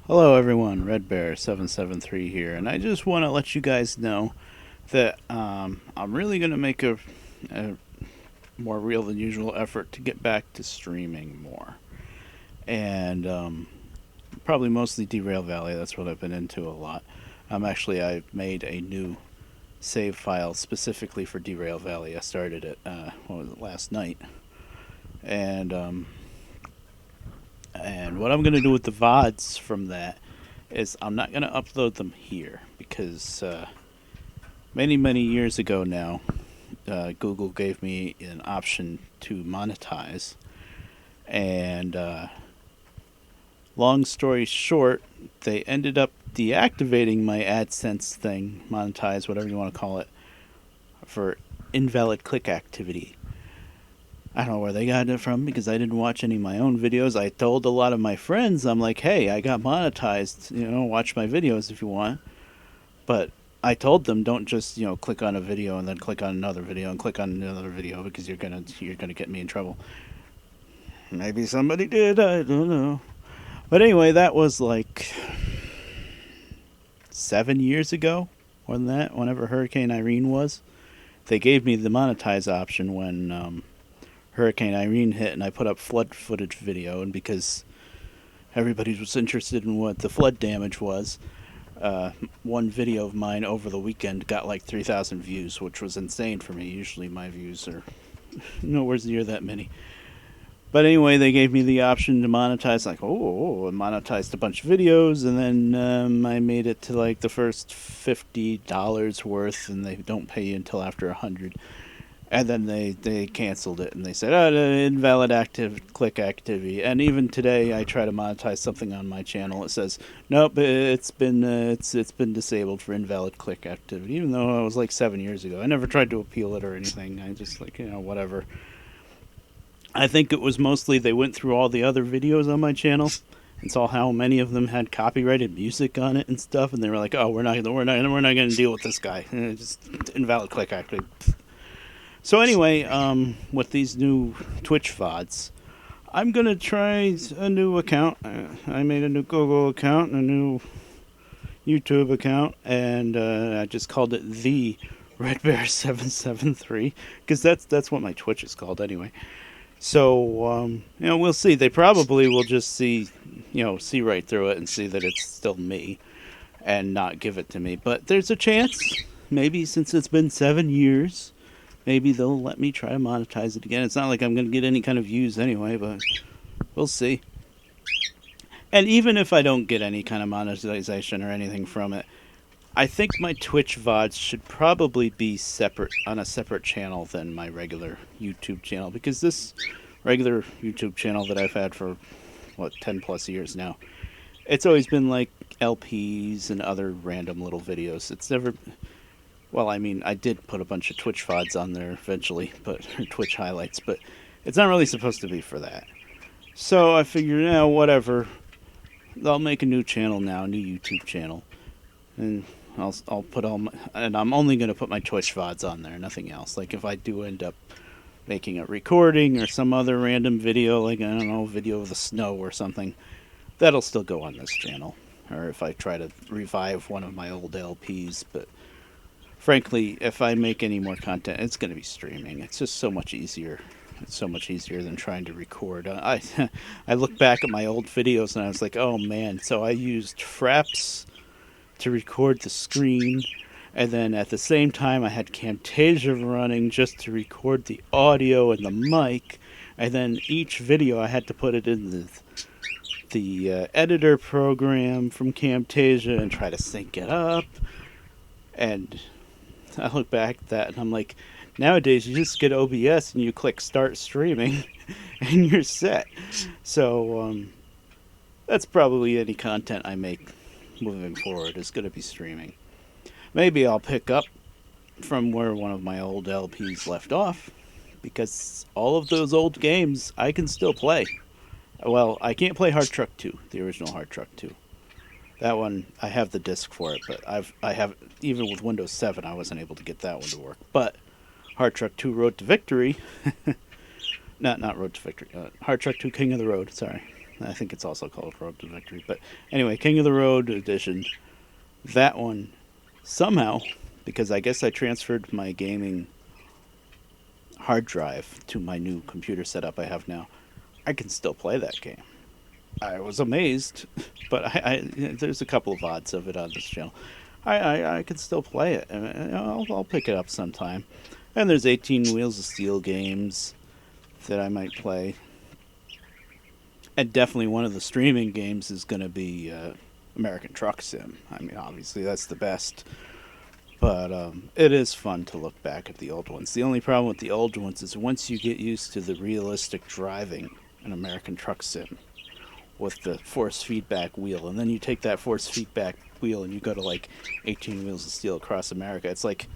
Hello everyone, Red Bear 773 here, and I just want to let you guys know that I'm really going to make a more real than usual effort to get back to streaming more. And probably mostly Derail Valley, that's what I've been into a lot. I made a new save file specifically for Derail Valley. I started it, last night. And what I'm going to do with the VODs from that is I'm not going to upload them here because many years ago now, Google gave me an option to monetize. And long story short, they ended up deactivating my AdSense thing, monetize, whatever you want to call it, for invalid click activity. I don't know where they got it from because I didn't watch any of my own videos. I told a lot of my friends, I'm like, hey, I got monetized, watch my videos if you want. But I told them don't just, click on a video and then click on another video and click on another video because you're gonna get me in trouble. Maybe somebody did, I don't know. But anyway, that was like 7 years ago, more than that, whenever Hurricane Irene was. They gave me the monetize option when Hurricane Irene hit and I put up flood footage video, and because everybody was interested in what the flood damage was, one video of mine over the weekend got like 3,000 views, which was insane for me. Usually my views are nowhere near that many. But anyway, they gave me the option to monetize. Like, I monetized a bunch of videos, and then I made it to like the first $50 worth, and they don't pay you until after 100. And then they canceled it, and they said, invalid click activity. And even today, I try to monetize something on my channel. It says, nope, it's been disabled for invalid click activity, even though it was like 7 years ago. I never tried to appeal it or anything. I just whatever. I think it was mostly they went through all the other videos on my channel and saw how many of them had copyrighted music on it and stuff, and they were like, "Oh, we're not going to deal with this guy. Just invalid click activity." So anyway, with these new Twitch VODs, I'm gonna try a new account. I made a new Google account and a new YouTube account, and I just called it the Red Bear 773 because that's what my Twitch is called anyway. So we'll see. They probably will just see right through it and see that it's still me, and not give it to me. But there's a chance, maybe since it's been 7 years. Maybe they'll let me try to monetize it again. It's not like I'm going to get any kind of views anyway, but we'll see. And even if I don't get any kind of monetization or anything from it, I think my Twitch VODs should probably be separate on a separate channel than my regular YouTube channel, because this regular YouTube channel that I've had for 10 plus years now, it's always been like LPs and other random little videos. It's never, well, I mean, I did put a bunch of Twitch VODs on there eventually, but Twitch highlights, but it's not really supposed to be for that. So I figured, whatever. I'll make a new channel now, a new YouTube channel, and I'll put and I'm only going to put my Twitch VODs on there, nothing else. Like if I do end up making a recording or some other random video, like I don't know, video of the snow or something, that'll still go on this channel. Or if I try to revive one of my old LPs, but frankly, if I make any more content, it's going to be streaming. It's just so much easier. It's so much easier than trying to record. I look back at my old videos and I was like, oh man. So I used Fraps to record the screen, and then at the same time I had Camtasia running just to record the audio and the mic, and then each video I had to put it in the editor program from Camtasia and try to sync it up. And I look back at that and I'm like, nowadays you just get OBS and you click start streaming and you're set. So that's probably any content I make moving forward is going to be streaming. Maybe I'll pick up from where one of my old LPs left off, because all of those old games I can still play. Well, I can't play Hard Truck 2, the original Hard Truck 2. That one, I have the disc for it, but I have, even with Windows 7, I wasn't able to get that one to work. But Hard Truck 2 Road to Victory, not Road to Victory, Hard Truck 2 King of the Road, sorry. I think it's also called Road to Victory. But anyway, King of the Road edition. That one, somehow, because I guess I transferred my gaming hard drive to my new computer setup I have now, I can still play that game. I was amazed, but there's a couple of VODs of it on this channel. I can still play it, and I'll pick it up sometime. And there's 18 Wheels of Steel games that I might play. And definitely one of the streaming games is going to be American Truck Sim. I mean, obviously that's the best. But it is fun to look back at the old ones. The only problem with the old ones is once you get used to the realistic driving in American Truck Sim with the force feedback wheel, and then you take that force feedback wheel and you go to like 18 Wheels of Steel across America, it's like,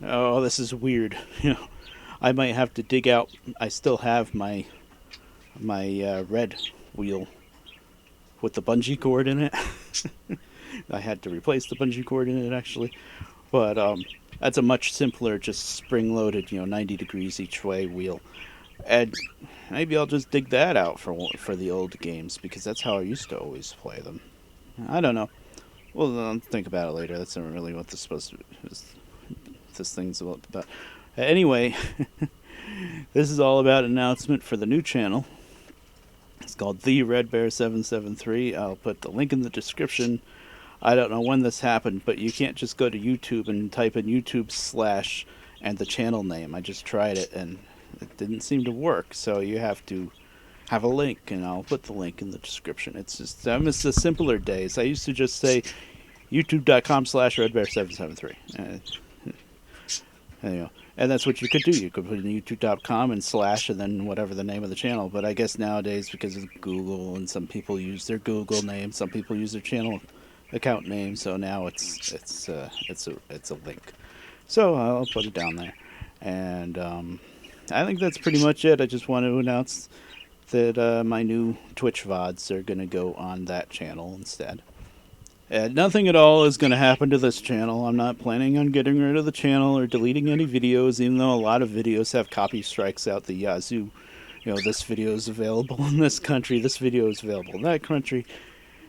oh, this is weird. I might have to dig out. I still have my red wheel with the bungee cord in it. I had to replace the bungee cord in it actually, but that's a much simpler, just spring-loaded, 90 degrees each way wheel. And maybe I'll just dig that out for the old games, because that's how I used to always play them. I don't know. Well, I'll think about it later. That's not really what this thing's about. Anyway, this is all about an announcement for the new channel. It's called The Red Bear 773. I'll put the link in the description. I don't know when this happened, but you can't just go to YouTube and type in YouTube/ and the channel name. I just tried it and it didn't seem to work, so you have to have a link, and I'll put the link in the description. It's just, I miss the simpler days. I used to just say youtube.com/redbear773. And that's what you could do. You could put in youtube.com and / and then whatever the name of the channel. But I guess nowadays, because of Google, and some people use their Google name, some people use their channel account name, so now it's a link. So I'll put it down there. And I think that's pretty much it. I just wanted to announce that my new Twitch VODs are going to go on that channel instead. And nothing at all is going to happen to this channel. I'm not planning on getting rid of the channel or deleting any videos, even though a lot of videos have copy strikes out the yazoo. This video is available in this country, this video is available in that country.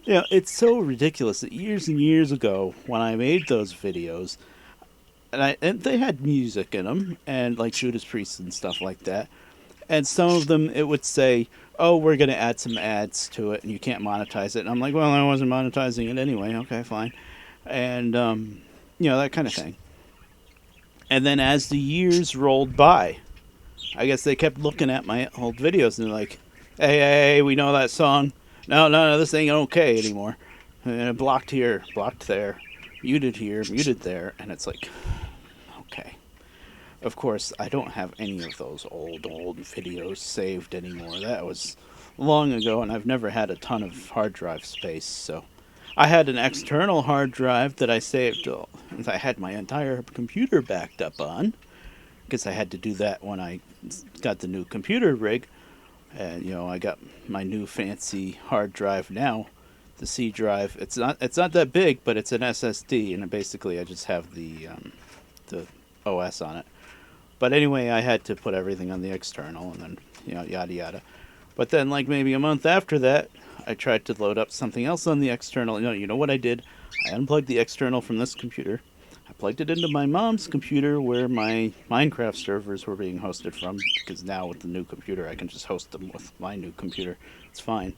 It's so ridiculous that years and years ago, when I made those videos, and they had music in them, and like Judas Priest and stuff like that, and some of them it would say, oh, we're going to add some ads to it, and you can't monetize it. And I'm like, well, I wasn't monetizing it anyway. Okay, fine. And, that kind of thing. And then as the years rolled by, I guess they kept looking at my old videos, and they're like, hey, we know that song. No, this ain't okay anymore. Blocked here, blocked there, muted here, muted there. And it's like, okay. Of course, I don't have any of those old videos saved anymore. That was long ago, and I've never had a ton of hard drive space, so I had an external hard drive that I saved. I had my entire computer backed up on, because I had to do that when I got the new computer rig. And I got my new fancy hard drive now, the C drive. It's not that big, but it's an SSD, and basically I just have the OS on it. But anyway, I had to put everything on the external, and then, yada yada. But then, like maybe a month after that, I tried to load up something else on the external. You know what I did? I unplugged the external from this computer. I plugged it into my mom's computer where my Minecraft servers were being hosted from, because now with the new computer I can just host them with my new computer. It's fine.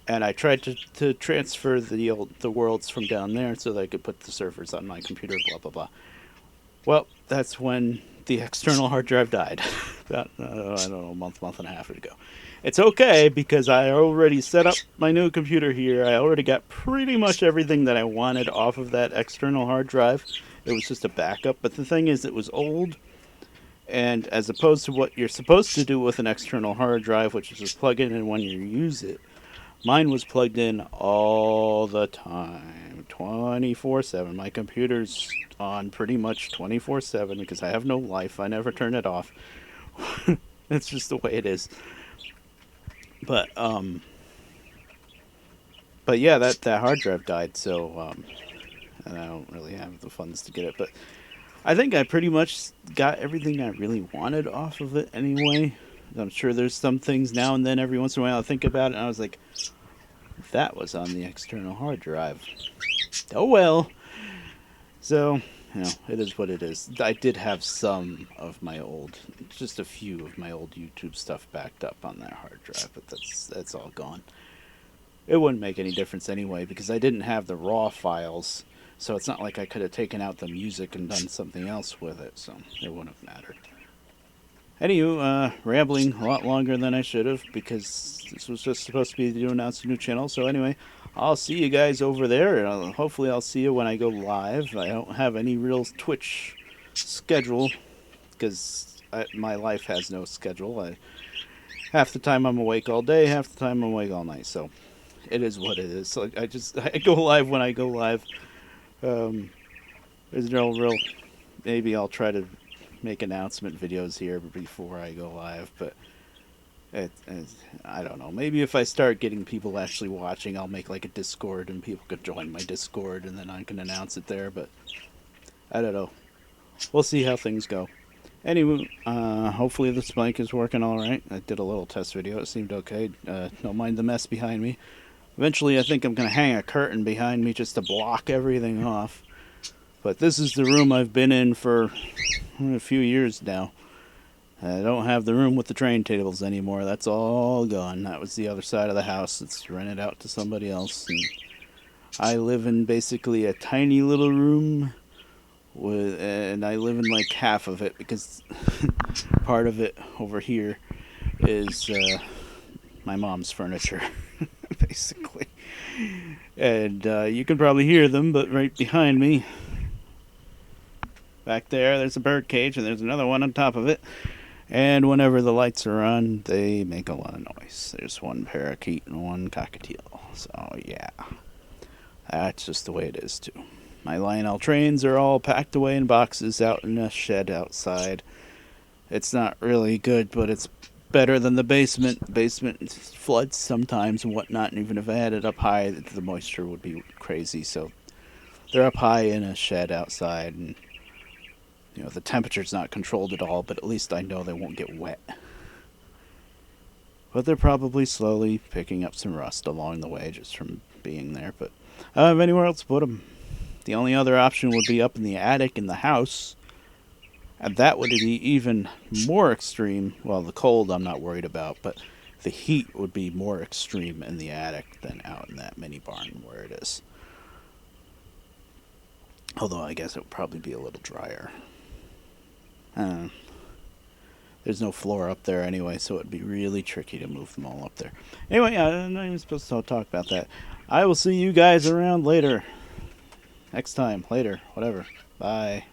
And I tried to transfer the worlds from down there so that I could put the servers on my computer, blah, blah, blah. Well, that's when the external hard drive died. About, I don't know, a month and a half ago. It's okay, because I already set up my new computer here. I already got pretty much everything that I wanted off of that external hard drive. It was just a backup. But the thing is, it was old. And as opposed to what you're supposed to do with an external hard drive, which is just plug it in when you use it, mine was plugged in all the time, 24/7. My computer's on pretty much 24/7 because I have no life. I never turn it off. It's just the way it is. But yeah, that hard drive died, so and I don't really have the funds to get it. But I think I pretty much got everything I really wanted off of it anyway. I'm sure there's some things now and then, every once in a while, I think about it, and I was like, that was on the external hard drive. Oh well. So, it is what it is. I did have some of my old, just a few of my old YouTube stuff backed up on that hard drive, but that's all gone. It wouldn't make any difference anyway because I didn't have the raw files, so it's not like I could have taken out the music and done something else with it, so it wouldn't have mattered. Anywho, rambling a lot longer than I should have because this was just supposed to be to announce a new channel. So anyway, I'll see you guys over there, and hopefully I'll see you when I go live. I don't have any real Twitch schedule because my life has no schedule. Half the time I'm awake all day, half the time I'm awake all night. So it is what it is. So I go live when I go live. There's no real. Maybe I'll try to make announcement videos here before I go live, but I don't know. Maybe if I start getting people actually watching, I'll make like a Discord and people could join my Discord and then I can announce it there, but I don't know. We'll see how things go. Anyway, hopefully this mic is working alright. I did a little test video. It seemed okay. Don't mind the mess behind me. Eventually I think I'm going to hang a curtain behind me just to block everything off. But this is the room I've been in for a few years now. I don't have the room with the train tables anymore. That's all gone. That was the other side of the house. It's rented out to somebody else. And I live in basically a tiny little room, and I live in like half of it because part of it over here is my mom's furniture, basically. And you can probably hear them, but right behind me, back there's a bird cage, and there's another one on top of it. And whenever the lights are on, they make a lot of noise. There's one parakeet and one cockatiel. So, yeah. That's just the way it is, too. My Lionel trains are all packed away in boxes out in a shed outside. It's not really good, but it's better than the basement. The basement floods sometimes and whatnot, and even if I had it up high, the moisture would be crazy. So, they're up high in a shed outside, and the temperature's not controlled at all, but at least I know they won't get wet. But they're probably slowly picking up some rust along the way just from being there. But I don't have anywhere else to put them. The only other option would be up in the attic in the house. And that would be even more extreme. Well, the cold I'm not worried about, but the heat would be more extreme in the attic than out in that mini barn where it is. Although I guess it would probably be a little drier. There's no floor up there anyway, so it'd be really tricky to move them all up there. Anyway, I'm not even supposed to talk about that. I will see you guys around later. Next time, later, whatever. Bye.